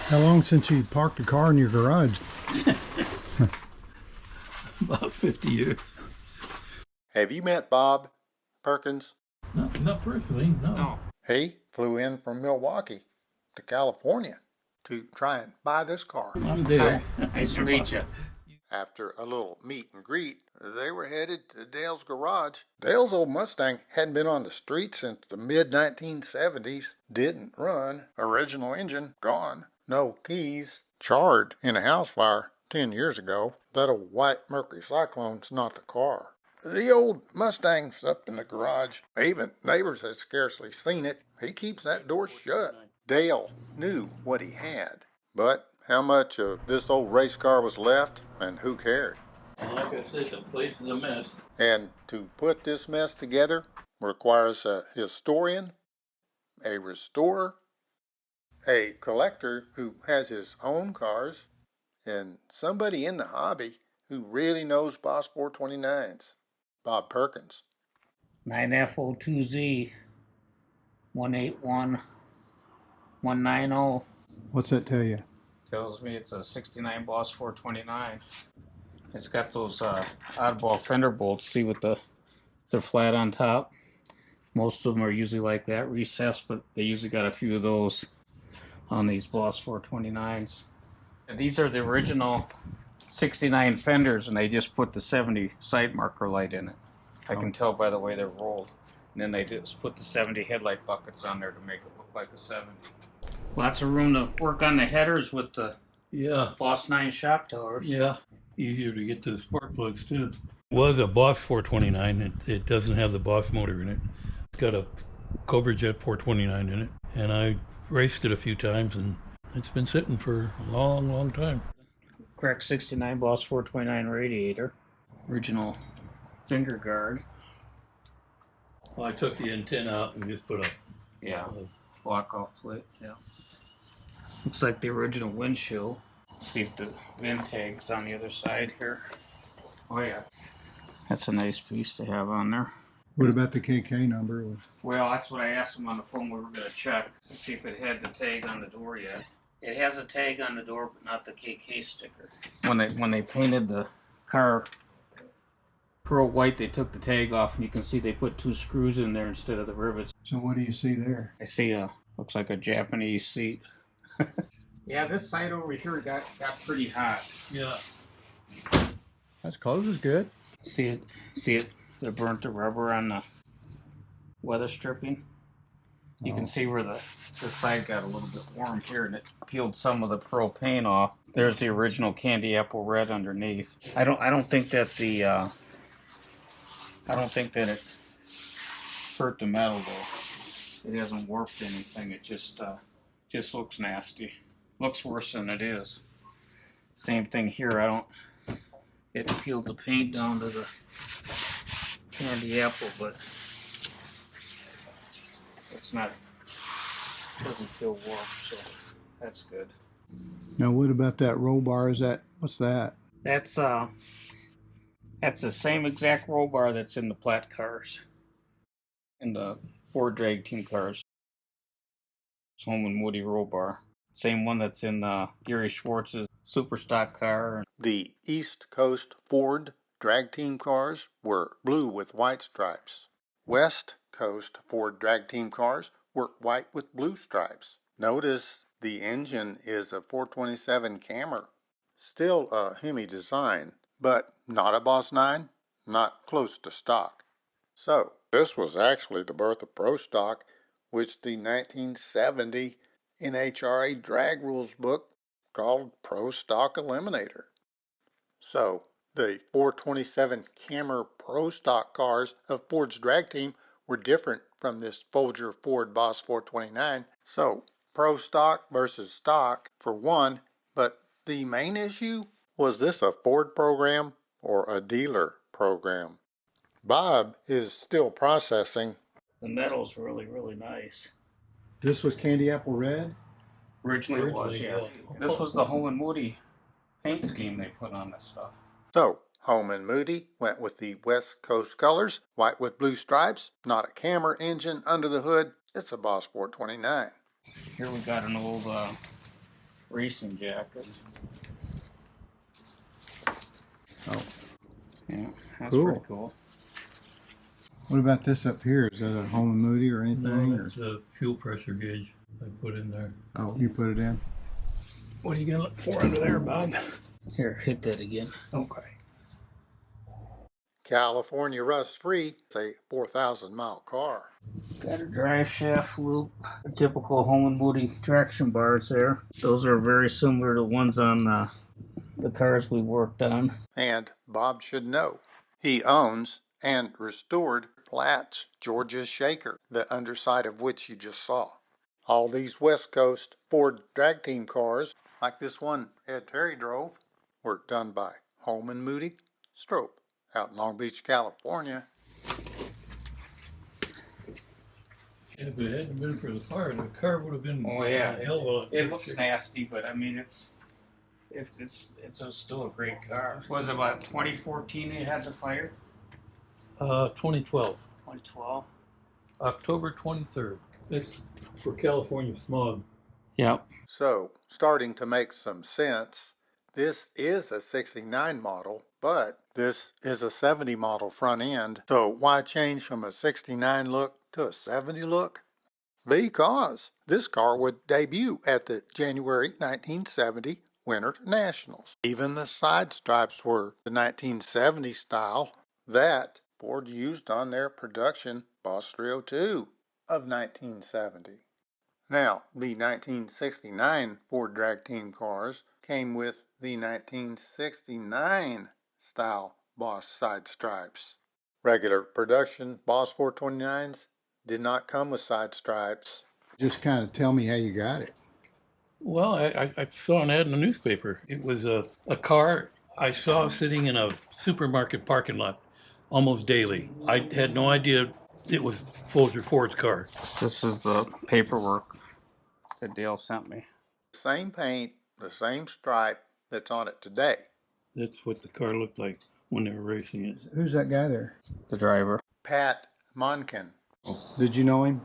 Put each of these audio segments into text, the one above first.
How long since you parked a car in your garage? About 50 years. Have you met Bob Perkins? No, not personally, no. He flew in from Milwaukee to California to try and buy this car. I'm Dale. Nice to meet you. After a little meet and greet, they were headed to Dale's garage. Dale's old Mustang hadn't been on the street since the mid-1970s. Didn't run. Original engine gone. No keys. Charred in a house fire 10 years ago. That old white Mercury Cyclone's not the car. The old Mustang's up in the garage. Even neighbors had scarcely seen it. He keeps that door shut. Dale knew what he had. But how much of this old race car was left, and who cared? And like I said, the place is a mess. And to put this mess together requires a historian, a restorer, a collector who has his own cars, and somebody in the hobby who really knows Boss 429s. Bob Perkins. 9F02Z 181190 What's that tell you? tells me it's a 69 Boss 429. It's got those oddball fender bolts. See with they're flat on top. Most of them are usually like that, recessed, but they usually got a few of those on these Boss 429s. And these are the original 69 fenders, and they just put the 70 side marker light in it. I can tell by the way they're rolled. And then they just put the 70 headlight buckets on there to make it look like a 70. Lots of room to work on the headers with the Boss 9 shock towers. Yeah. Easier to get to the spark plugs, too. It was a Boss 429. It doesn't have the Boss motor in it. It's got a Cobra Jet 429 in it. And I raced it a few times, and it's been sitting for a long, long time. Correct 69 Boss 429 radiator. Original finger guard. Well, I took the antenna out and just put a Block off plate. Yeah. Looks like the original windshield. See if the VIN tag's on the other side here. Oh yeah. That's a nice piece to have on there. What about the KK number? Well, that's what I asked him on the phone. We were going to check to see if it had the tag on the door yet. It has a tag on the door, but not the KK sticker. When they painted the car pearl white, they took the tag off, and you can see they put 2 screws in there instead of the rivets. So what do you see there? I see looks like a Japanese seat. Yeah, this side over here got pretty hot. Yeah. That's close is good. See it? They burnt the rubber on the weather stripping. You can see where this side got a little bit warm here, and it peeled some of the pearl paint off. There's the original candy apple red underneath. I don't think that it hurt the metal though. It hasn't warped anything. It just looks nasty. Looks worse than it is. Same thing here. It peeled the paint down to the candy apple, but doesn't feel warm, so that's good. Now what about that roll bar? What's that? That's the same exact roll bar that's in the Platt cars, in the Ford drag team cars. It's Holman Woody roll bar. Same one that's in Gary Schwartz's super stock car. The East Coast Ford drag team cars were blue with white stripes. West Coast Ford drag team cars were white with blue stripes. Notice the engine is a 427 Cammer. Still a Hemi design, but not a Boss 9, not close to stock. So, this was actually the birth of Pro Stock, which the 1970 NHRA drag rules book called Pro Stock Eliminator. So, the 427 Cammer Pro Stock cars of Ford's drag team were different from this Foulger Ford Boss 429. So, Pro Stock versus stock for one, but the main issue, was this a Ford program or a dealer program? Bob is still processing. The metal's really, really nice. This was candy apple red? Originally it was, yeah. This was the Holman Moody paint scheme they put on this stuff. So, Holman Moody went with the West Coast colors, white with blue stripes, not a Cammer engine under the hood. It's a Boss 429. Here we got an old racing jacket. Oh, Yeah, that's cool. pretty cool. What about this up here? Is that a Home and Moody or anything? No, that's a fuel pressure gauge I put in there. Oh, you put it in. What are you gonna look for under there, Bob? Here, hit that again. Okay. California rust-free. It's a 4,000-mile car. Got a drive shaft loop, a typical Home and Moody traction bars there. Those are very similar to ones on the cars we worked on. And Bob should know, he owns and restored Platt's Georgia Shaker, the underside of which you just saw. All these West Coast Ford drag team cars, like this one Ed Terry drove, were done by Home and Moody Strope out in Long Beach, California. If it hadn't been for the fire, the car would have been Oh yeah, a hell of a lot. it looks nasty, but I mean it's still a great car. Was it about 2014 it had the fire? 2012, 2012. October 23rd. It's for California smog. Yep. So, starting to make some sense, this is a 69 model, but this is a 70 model front end. So why change from a 69 look to a 70 look? Because this car would debut at the January 1970 Winter Nationals. Even the side stripes were the 1970 style that Ford used on their production Boss 302 of 1970. Now, the 1969 Ford drag team cars came with the 1969 style Boss side stripes. Regular production Boss 429s did not come with side stripes. Just kind of tell me how you got it. Well, I saw an ad in the newspaper. It was a car I saw sitting in a supermarket parking lot almost daily. I had no idea it was Foulger Ford's car. This is the paperwork that Dale sent me. Same paint, the same stripe that's on it today. That's what the car looked like when they were racing it. Who's that guy there? The driver. Pat Monken. Did you know him?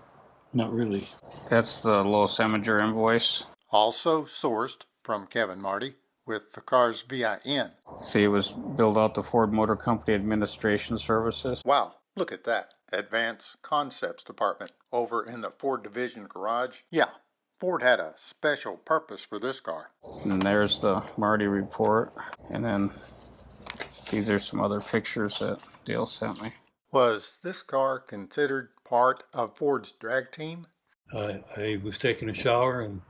Not really. That's the Los Amager invoice. Also sourced from Kevin Marty with the car's VIN. See, it was billed out to Ford Motor Company Administration Services. Wow, look at that. Advanced Concepts Department over in the Ford Division garage. Yeah, Ford had a special purpose for this car. And then there's the Marty report. And then these are some other pictures that Dale sent me. Was this car considered part of Ford's drag team? I was taking a shower and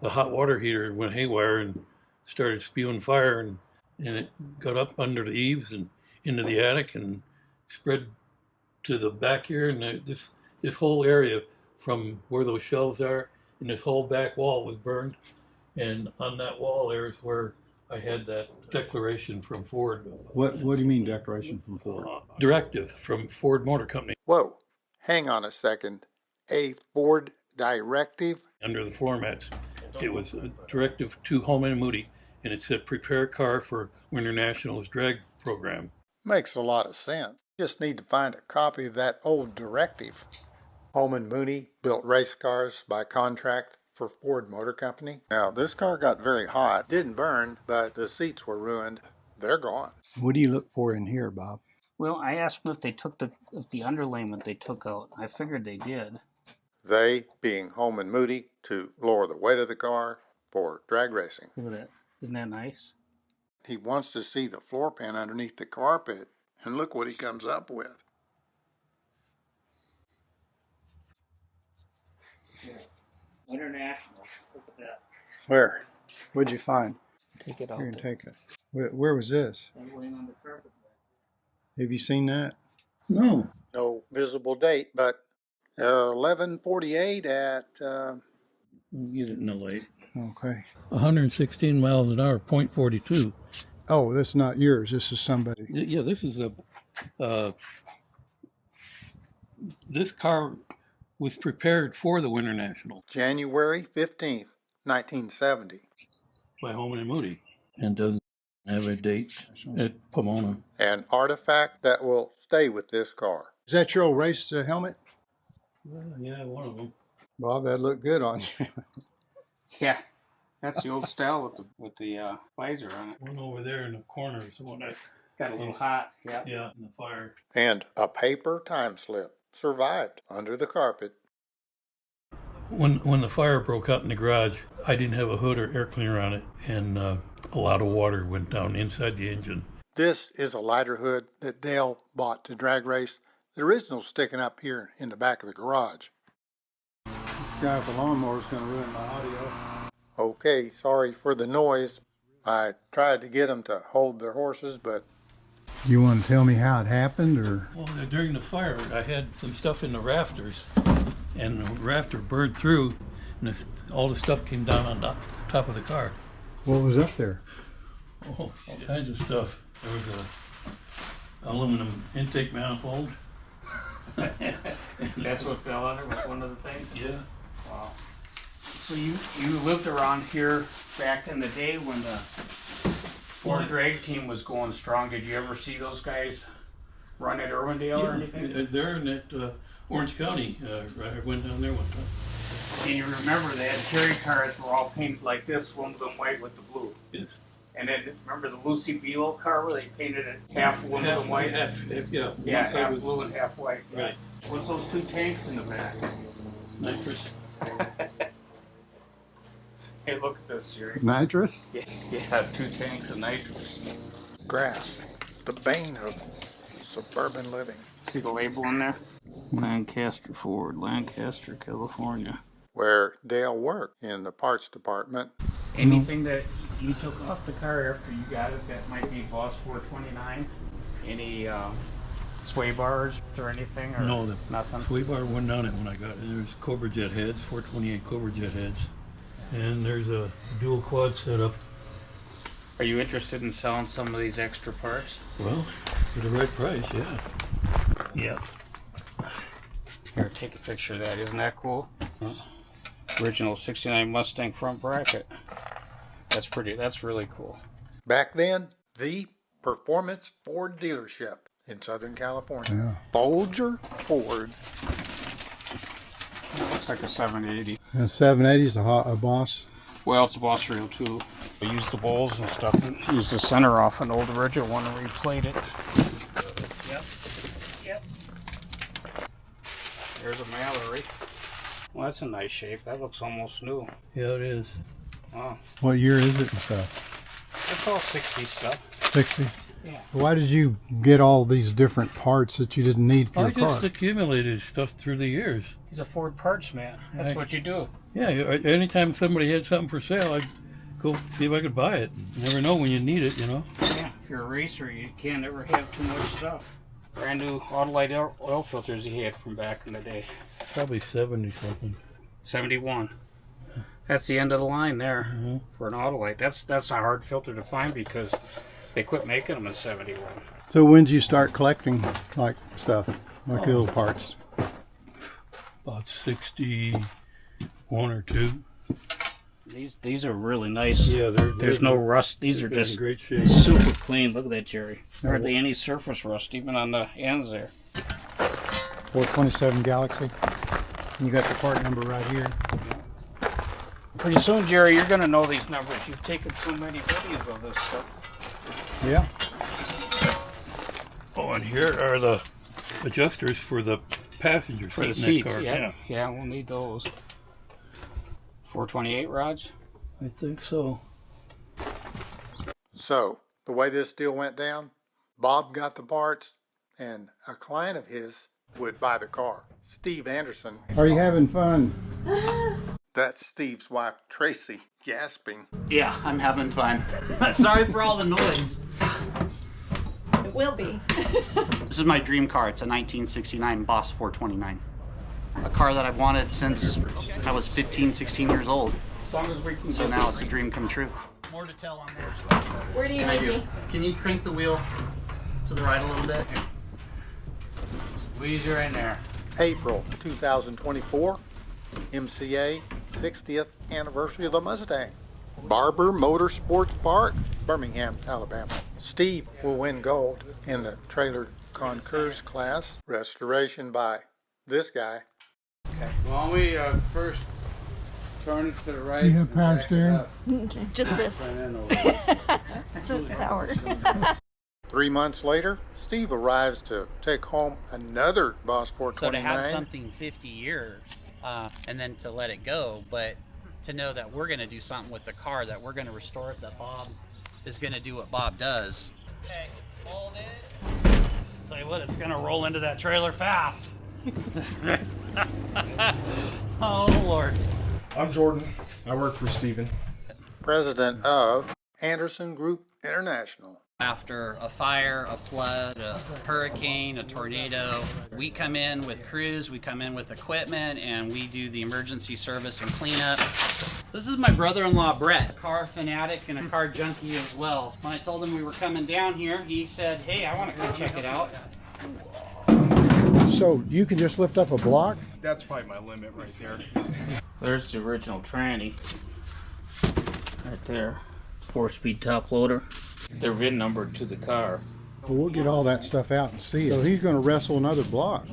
the hot water heater went haywire and started spewing fire, and it got up under the eaves and into the attic and spread to the back here, and this whole area from where those shelves are and this whole back wall was burned, and on that wall there is where I had that declaration from Ford. What do you mean declaration from Ford? Directive from Ford Motor Company. Whoa, hang on a second. A Ford directive? Under the floor mats. It was a directive to Home and Moody, and it said prepare car for Winter Nationals drag program. Makes a lot of sense. Just need to find a copy of that old directive. Home and Moody built race cars by contract for Ford Motor Company. Now, this car got very hot. Didn't burn, but the seats were ruined. They're gone. What do you look for in here, Bob? Well, I asked them if they took the underlayment they took out. I figured they did. They being Home and Moody to lower the weight of the car for drag racing. Look at that. Isn't that nice? He wants to see the floor pan underneath the carpet, and look what he comes up with. Yeah. International. Look at that. Where? What'd you find? Take it out. Here, take it. Where was this? I'm laying on the carpet. Have you seen that? No. No visible date, but 11:48 at Use it in the light. Okay. 116 miles an hour, 0.42. Oh, that's not yours. This is somebody. Yeah, this is this car was prepared for the Winter National January 15th, 1970. by Home and Moody, and doesn't have a date at Pomona. An artifact that will stay with this car. Is that your old race helmet? Yeah, one of them. Bob, that looked good on you. Yeah. That's the old style with the visor on it. One over there in the corner is the one that Got a little hot. Yeah. yeah, in the fire. And a paper time slip survived under the carpet. When the fire broke out in the garage, I didn't have a hood or air cleaner on it, and a lot of water went down inside the engine. This is a lighter hood that Dale bought to drag race. The original's sticking up here in the back of the garage. This guy with the lawnmower is going to ruin my audio. Okay, sorry for the noise. I tried to get them to hold their horses, but You want to tell me how it happened, or? Well, during the fire, I had some stuff in the rafters, and the rafter burned through, and all the stuff came down on the top of the car. What was up there? Oh, all kinds of stuff. There was a aluminum intake manifold. That's what fell under was one of the things? Yeah. Wow. So you lived around here back in the day when the Ford drag team was going strong. Did you ever see those guys run at Irwindale or anything? They're in that Orange County. I went down there one time. And you remember they had cherry cars were all painted like this, one of them white with the blue. Yes. And then remember the Lucy Beale car where they painted it half one of them white? Half, yeah. Yeah, One side half was blue and half white. Right. What's those two tanks in the back? Nitrous. Hey, look at this, Jerry. Nitrous? Yeah, 2 tanks of nitrous. grass, the bane of suburban living. See the label in there? Lancaster Ford, Lancaster, California. Where Dale worked in the parts department. Anything that you took off the car after you got it that might be Boss 429? Any sway bars or anything? Or No, the nothing. sway bar went down it when I got it. There's Cobra Jet heads, 428 Cobra Jet heads. And there's a dual quad setup. Are you interested in selling some of these extra parts? Well, for the right price, yeah. Yeah. Here, take a picture of that. Isn't that cool? Original 69 Mustang front bracket. That's pretty. That's really cool. Back then, the Performance Ford dealership in Southern California. Yeah. Foulger Ford. Looks like a 780. And 780's a Boss. Well, it's a Boss reel too. I used the bowls and stuff and used the center off an old original one and replayed it. Yep. There's a Mallory. Well, that's a nice shape. That looks almost new. Yeah, it is. Wow. What year is it and stuff? That's all 60 stuff. 60? Yeah. Why did you get all these different parts that you didn't need for I your car? just accumulated stuff through the years. He's a Ford parts man. That's Right. what you do. Yeah, anytime somebody had something for sale, I'd go see if I could buy it. You never know when you need it, you know. Yeah. If you're a racer, you can't ever have too much stuff. Brand new Autolite oil filters he had from back in the day. Probably 70 something. 71. That's the end of the line there for an Autolite. That's a hard filter to find because they quit making them in 71. So when did you start collecting like stuff, like the little parts? About 61 or 2. These are really nice. Yeah, There's no rust. These are they're in just great shape. super clean. Look at that, Jerry. Hardly any surface rust, even on the ends there. 427 Galaxy. You got the part number right here. Pretty soon, Jerry, you're going to know these numbers. You've taken so many videos of this stuff. Yeah. Oh, and here are the adjusters for the passenger For the seat in seats, that car. yeah, we'll need those. 428 rods. I think so. So, the way this deal went down, Bob got the parts, and a client of his would buy the car. Steve Anderson. Are you having fun? That's Steve's wife, Tracy, gasping. Yeah, I'm having fun. Sorry for all the noise. It will be. This is my dream car. It's a 1969 Boss 429. A car that I've wanted since I was 15, 16 years old. As long as we can So get now this it's a dream come true. more to tell on there. Where do you need me? Can you crank the wheel to the right a little bit? Squeeze her in there. April 2024, MCA 60th anniversary of the Mustang. Barber Motorsports Park, Birmingham, Alabama. Steve will win gold in the trailer concours class. Restoration by this guy. Well, we first turn it to the right. Do you have and power back it steering? up. Just this. Front end over. That's power. 3 months later, Steve arrives to take home another Boss So to 429. have something 50 years and then to let it go, but to know that we're going to do something with the car, that we're going to restore it, that Bob is going to do what Bob does. Okay, hold it. Tell you what, it's going to roll into that trailer fast. Oh, Lord. I'm Jordan. I work for Steven. President of Anderson Group International. After a fire, a flood, a hurricane, a tornado, we come in with crews, we come in with equipment, and we do the emergency service and cleanup. This is my brother-in-law, Brett, a car fanatic and a car junkie as well. When I told him we were coming down here, he said, hey, I want to come check it out. So you can just lift up a block? That's probably my limit right there. There's the original tranny. Right there. 4-speed top loader. They're VIN numbered to the car. Well, we'll get all that stuff out and see it. So he's going to wrestle another block.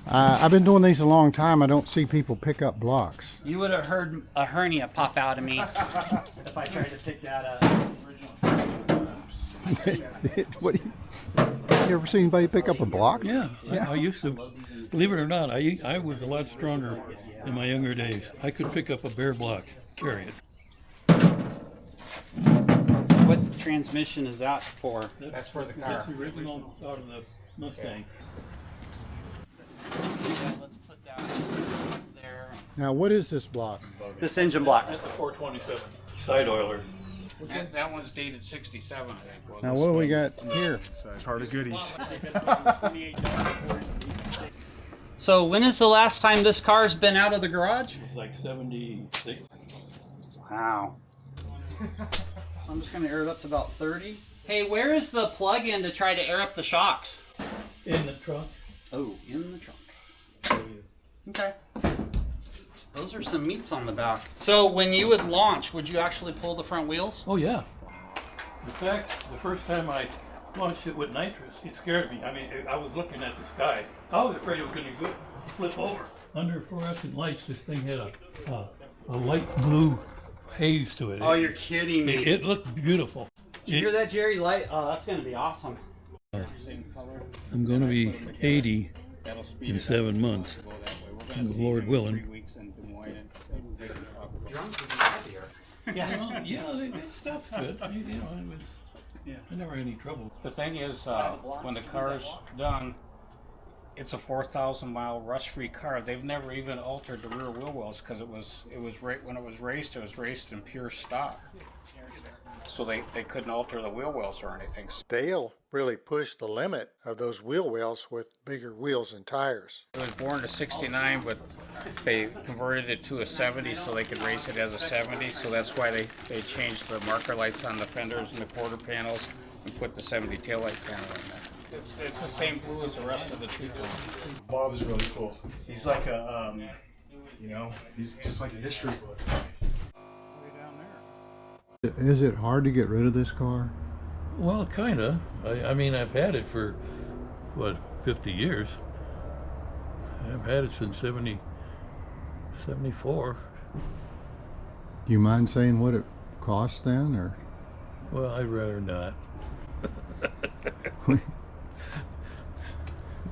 I've been doing these a long time. I don't see people pick up blocks. You would have heard a hernia pop out of me if I tried to pick that up. What do you ever seen anybody pick up a block? Yeah, I used to. Believe it or not, I was a lot stronger in my younger days. I could pick up a bare block, carry it. What transmission is that for? That's for the car. That's the original out of the Mustang. Let's put that there. Now, what is this block? This engine block. That's a 427 side oiler. That one's dated 67, I think. Now, what do we got here? Part of goodies. So when is the last time this car's been out of the garage? Like 76. Wow. So I'm just going to air it up to about 30. Hey, where is the plug-in to try to air up the shocks? In the trunk. Oh, in the trunk. Okay. Those are some meats on the back. So when you would launch, would you actually pull the front wheels? Oh yeah. In fact, the first time I launched it with nitrous, it scared me. I mean, I was looking at the sky. I was afraid it was going to flip over. Under fluorescent lights, this thing had a light blue haze to it. Oh, you're kidding me. It looked beautiful. Did you hear that, Jerry? Light? Oh, that's going to be awesome. I'm going to be 80 in 7 months, Lord willing. Drums would be heavier. Yeah, that stuff's good. I never had any trouble. The thing is, when the car's done, it's a 4,000 mile rust-free car. They've never even altered the rear wheel wells because it was when it was raced in pure stock. So they couldn't alter the wheel wells or anything. Dale really pushed the limit of those wheel wells with bigger wheels and tires. It was born in '69, but they converted it to a 70 so they could race it as a 70. So that's why they changed the marker lights on the fenders and the quarter panels and put the 70 taillight panel in there. It's the same blue as the rest of the two-tone. Bob is really cool. He's like a, he's just like a history book. Is it hard to get rid of this car? Well, kind of. I mean, I've had it for, 50 years. I've had it since 74. Do you mind saying what it costs then, or? Well, I'd rather not.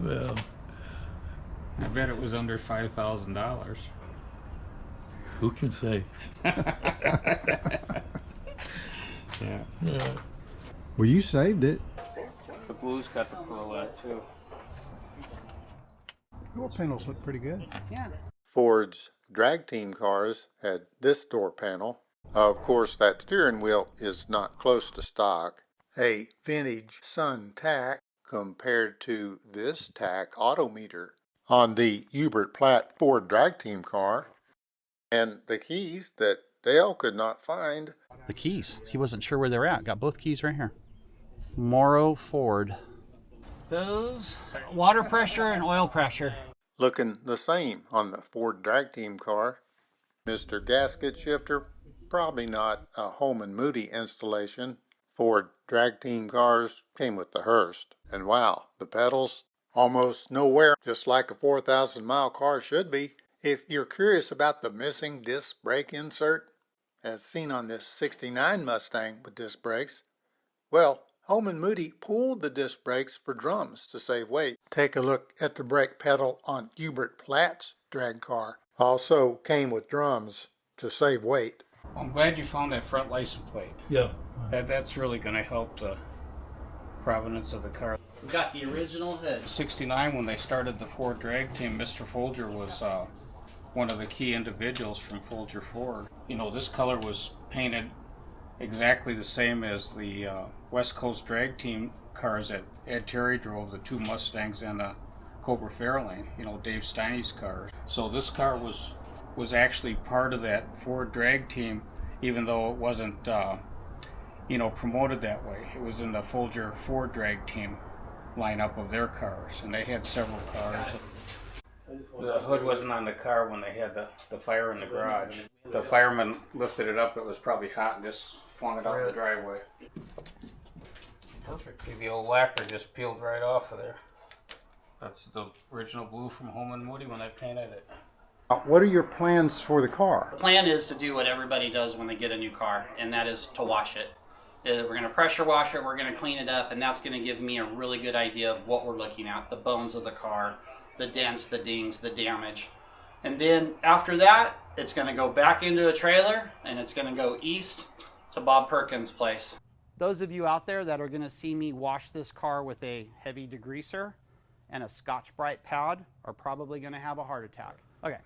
Well, I bet it was under $5,000. who can say? Yeah. Well, you saved it. The blue's got the Corvette too. Door panels look pretty good. Yeah. Ford's drag team cars had this door panel. Of course, that steering wheel is not close to stock. A vintage Sun tack compared to this tack odometer on the Hubert Platt Ford drag team car. And the keys that Dale could not find. The keys. He wasn't sure where they were at. Got both keys right here. Morrow Ford. Those water pressure and oil pressure. Looking the same on the Ford drag team car. Mr. Gasket Shifter, probably not a Holman Moody installation. Ford drag team cars came with the Hearst. And wow, the pedals, Almost nowhere, just like a 4,000-mile car should be. If you're curious about the missing disc brake insert, as seen on this 69 Mustang with disc brakes, well, Holman Moody pulled the disc brakes for drums to save weight. Take a look at the brake pedal on Hubert Platt's drag car. Also came with drums to save weight. I'm glad you found that front license plate. Yeah. That's really going to help the provenance of the car. We got the original hood. 69, when they started the Ford drag team, Mr. Foulger was one of the key individuals from Foulger Ford. You know, this color was painted exactly the same as the West Coast drag team cars that Ed Terry drove, the 2 Mustangs and the Cobra Fairlane, you know, Dave Steiny's cars. So this car was actually part of that Ford drag team, even though it wasn't you know, promoted that way. It was in the Foulger Ford drag team lineup of their cars, and they had several cars. The hood wasn't on the car when they had the fire in the garage. The fireman lifted it up, it was probably hot, and just flung it out the driveway. Perfect. See, the old lacquer just peeled right off of there. That's the original blue from Holman Moody when they painted it. What are your plans for the car? The plan is to do what everybody does when they get a new car, and that is to wash it. We're going to pressure wash it, we're going to clean it up, and that's going to give me a really good idea of what we're looking at, the bones of the car, the dents, the dings, the damage. And then after that, it's going to go back into a trailer, and it's going to go east to Bob Perkins' place. Those of you out there that are going to see me wash this car with a heavy degreaser and a Scotch-Brite pad are probably going to have a heart attack. Okay.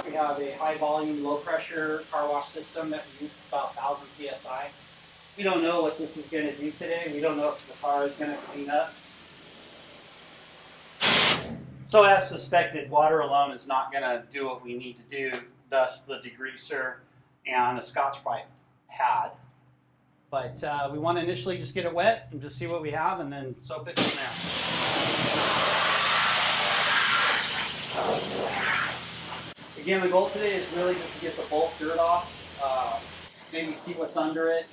We have a high volume, low pressure car wash system that we use about 1,000 PSI. We don't know what this is going to do today. We don't know if the car is going to clean up. So as suspected, water alone is not going to do what we need to do, thus the degreaser and a Scotch-Brite pad. But we want to initially just get it wet and just see what we have and then soap it from there. Again, the goal today is really just to get the bulk dirt off, maybe see what's under it.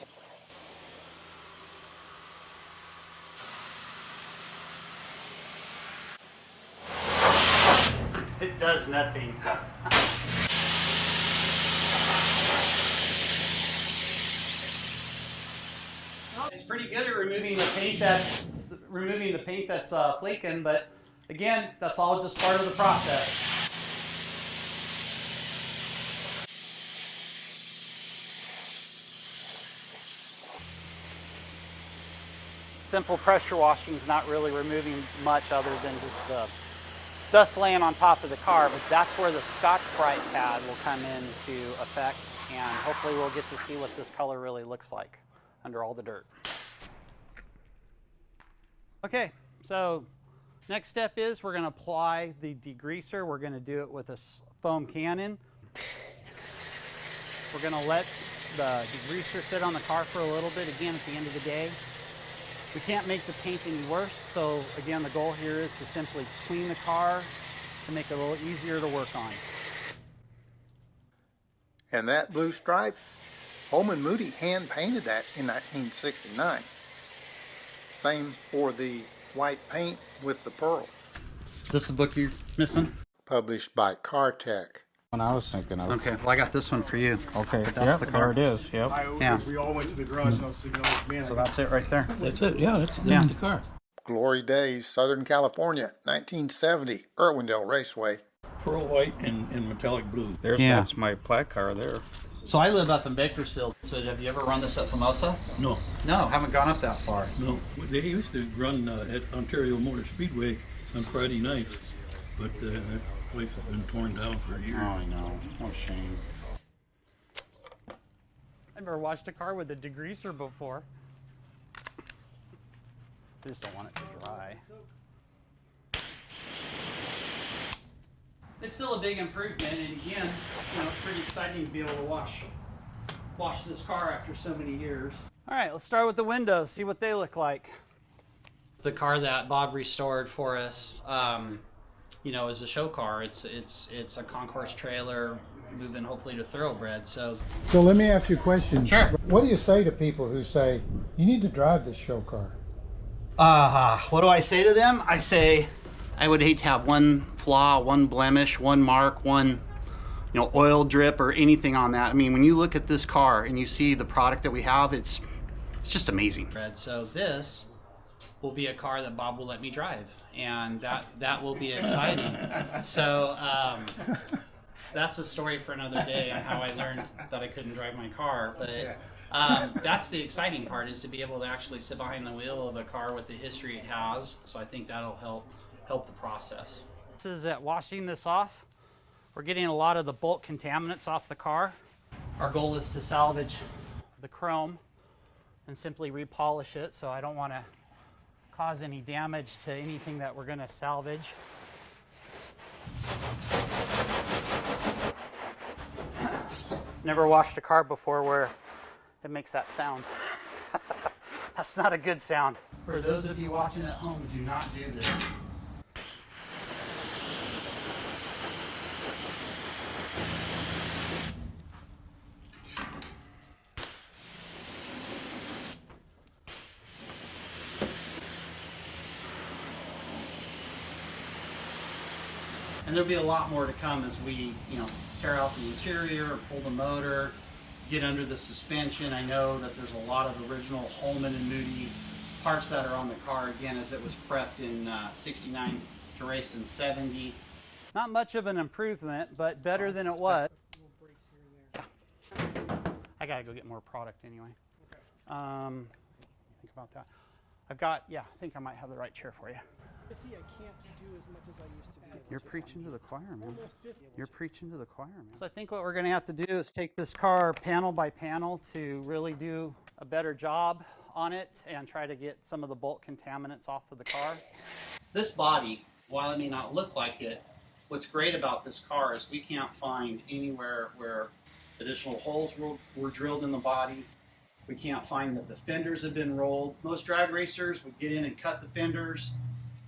It does nothing. It's pretty good at removing the paint that's flaking, but again, that's all just part of the process. Simple pressure washing is not really removing much other than just the dust laying on top of the car, but that's where the Scotch-Brite pad will come into effect, and hopefully we'll get to see what this color really looks like under all the dirt. Okay, so next step is we're going to apply the degreaser. We're going to do it with a foam cannon. We're going to let the degreaser sit on the car for a little bit. Again, at the end of the day, we can't make the paint any worse, so again, the goal here is to simply clean the car to make it a little easier to work on. And that blue stripe, Holman Moody hand painted that in 1969. Same for the white paint with the pearl. Is this the book you're missing? Published by CarTech. One I was thinking of. Okay, well I got this one for you. Okay, But that's the car. there it is. Yep. Yeah. We all went to the garage and I was thinking, oh man. So that's it right there. That's it. Yeah, that's the car. Glory Days, Southern California, 1970, Irwindale Raceway. Pearl white and metallic blue. That's my plaque car there. So I live up in Bakersfield. So have you ever run this at Famosa? No, No, haven't gone up that far. no. They used to run at Ontario Motor Speedway on Friday nights, but that place has been torn down for years. I know. What a shame. I've never washed a car with a degreaser before. I just don't want it to dry. It's still a big improvement, and again, it's pretty exciting to be able to wash this car after so many years. All right, let's start with the windows, see what they look like. The car that Bob restored for us, is a show car. It's a concourse trailer moving hopefully to thoroughbred. So let me ask you a question. Sure. What do you say to people who say, you need to drive this show car? What do I say to them? I say I would hate to have one flaw, one blemish, one mark, one oil drip or anything on that. I mean, when you look at this car and you see the product that we have, it's just amazing. So this will be a car that Bob will let me drive, and that will be exciting. So that's a story for another day on how I learned that I couldn't drive my car. But that's the exciting part, is to be able to actually sit behind the wheel of a car with the history it has. So I think that'll help the process. This is at washing this off. We're getting a lot of the bulk contaminants off the car. Our goal is to salvage the chrome and simply repolish it, so I don't want to cause any damage to anything that we're going to salvage. Never washed a car before where it makes that sound. That's not a good sound. For those of you watching at home, do not do this. And there'll be a lot more to come as we, tear out the interior, pull the motor, get under the suspension. I know that there's a lot of original Holman and Moody parts that are on the car, again, as it was prepped in 69 to race in 70. Not much of an improvement, but better than it was. Yeah. I gotta go get more product anyway. Think about that. I think I might have the right chair for you. 50, I can't do as much as I used to be able to. You're preaching to the choir, man. Almost 50. You're preaching to the choir, man. So I think what we're going to have to do is take this car panel by panel to really do a better job on it and try to get some of the bulk contaminants off of the car. This body, while it may not look like it, what's great about this car is we can't find anywhere where additional holes were drilled in the body. We can't find that the fenders have been rolled. Most drag racers would get in and cut the fenders.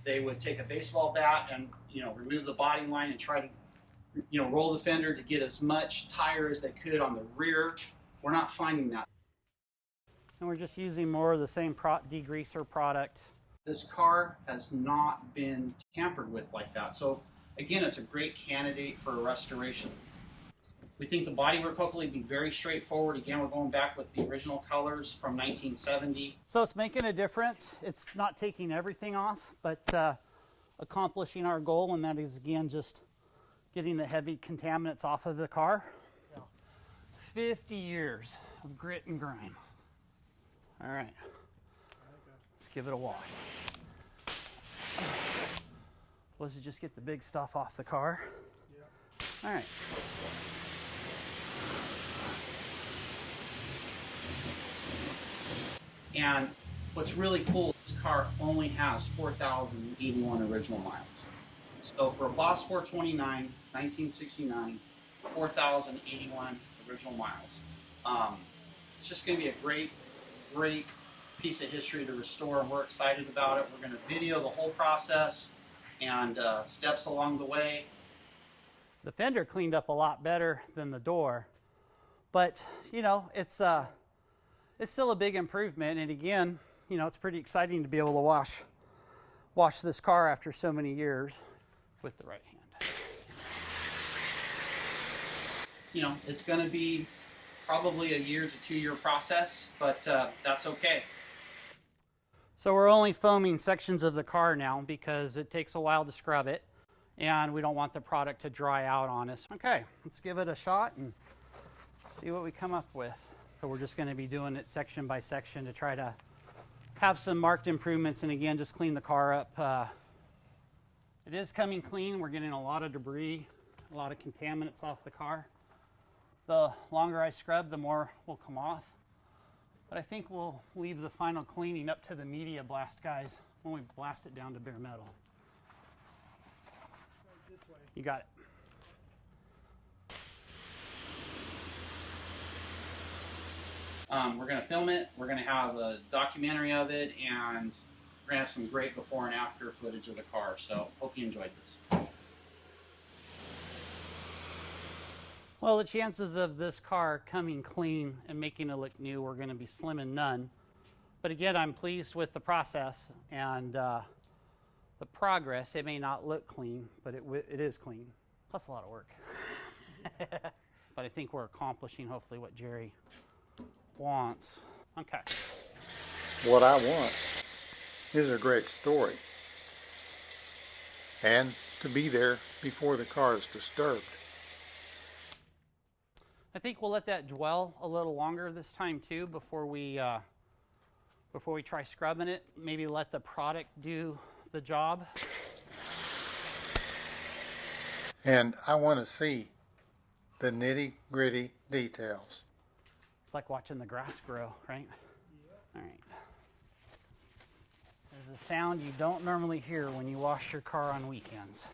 They would take a baseball bat and remove the body line and try to roll the fender to get as much tire as they could on the rear. We're not finding that. And we're just using more of the same degreaser product. This car has not been tampered with like that. So again, it's a great candidate for a restoration. We think the bodywork will hopefully be very straightforward. Again, we're going back with the original colors from 1970. So it's making a difference. It's not taking everything off, but accomplishing our goal, and that is, again, just getting the heavy contaminants off of the car. 50 years of grit and grime. All right, let's give it a wash. Let's just get the big stuff off the car. All right. And what's really cool, this car only has 4,081 original miles. So for a Boss 429, 1969, 4,081 original miles. It's just going to be a great piece of history to restore, and we're excited about it. We're going to video the whole process and steps along the way. The fender cleaned up a lot better than the door, but it's still a big improvement, and again, it's pretty exciting to be able to wash this car after so many years with the right hand. It's going to be probably a 1 to 2 year process, but that's okay. So we're only foaming sections of the car now because it takes a while to scrub it, and we don't want the product to dry out on us. Okay, let's give it a shot and see what we come up with. So we're just going to be doing it section by section to try to have some marked improvements, and again, just clean the car up. It is coming clean. We're getting a lot of debris, a lot of contaminants off the car. The longer I scrub, the more will come off. But I think we'll leave the final cleaning up to the media blast guys when we blast it down to bare metal. This way. You got it. We're going to film it, we're going to have a documentary of it, and we're going to have some great before and after footage of the car. So hope you enjoyed this. Well, the chances of this car coming clean and making it look new are going to be slim and none. But again, I'm pleased with the process and the progress. It may not look clean, but it is clean. Plus a lot of work. But I think we're accomplishing hopefully what Jerry wants. Okay. What I want is a great story. And to be there before the car is disturbed. I think we'll let that dwell a little longer this time too before we try scrubbing it. Maybe let the product do the job. And I want to see the nitty-gritty details. It's like watching the grass grow, right? All right. There's a sound you don't normally hear when you wash your car on weekends.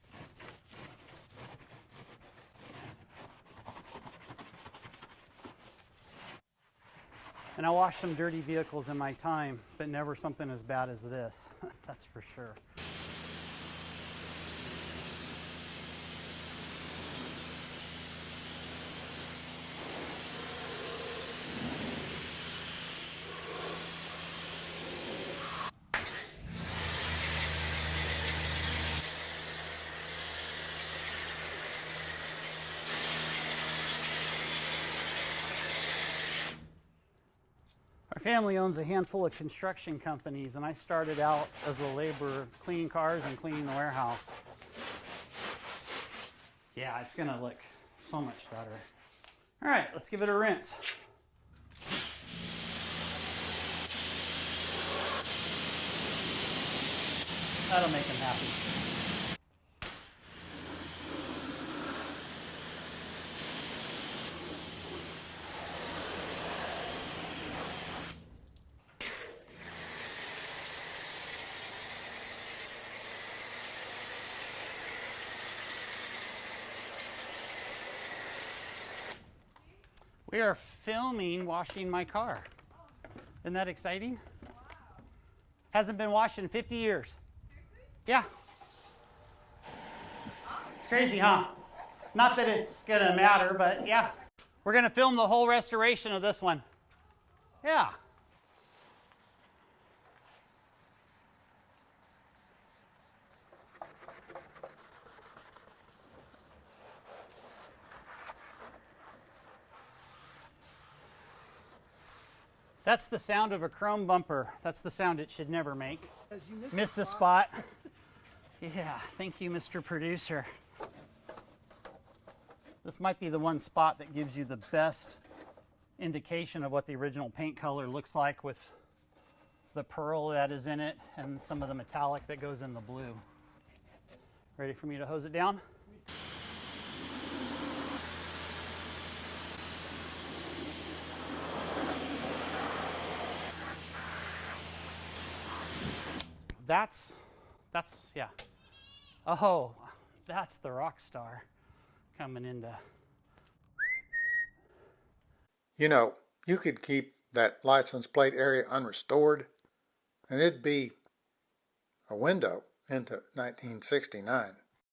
And I washed some dirty vehicles in my time, but never something as bad as this. That's for sure. Our family owns a handful of construction companies, and I started out as a laborer cleaning cars and cleaning the warehouse. Yeah, it's gonna look so much better. All right, let's give it a rinse. That'll make him happy. We are filming washing my car. Isn't that exciting? Hasn't been washed in 50 years. Yeah. It's crazy, huh? Not that it's gonna matter, but yeah. We're gonna film the whole restoration of this one. Yeah. That's the sound of a chrome bumper. That's the sound it should never make. Missed a spot. Yeah, thank you, Mr. Producer. This might be the one spot that gives you the best indication of what the original paint color looks like with the pearl that is in it and some of the metallic that goes in the blue. Ready for me to hose it down? That's, yeah. Oh, that's the rock star coming into. You know, you could keep that license plate area unrestored, and it'd be a window into 1969.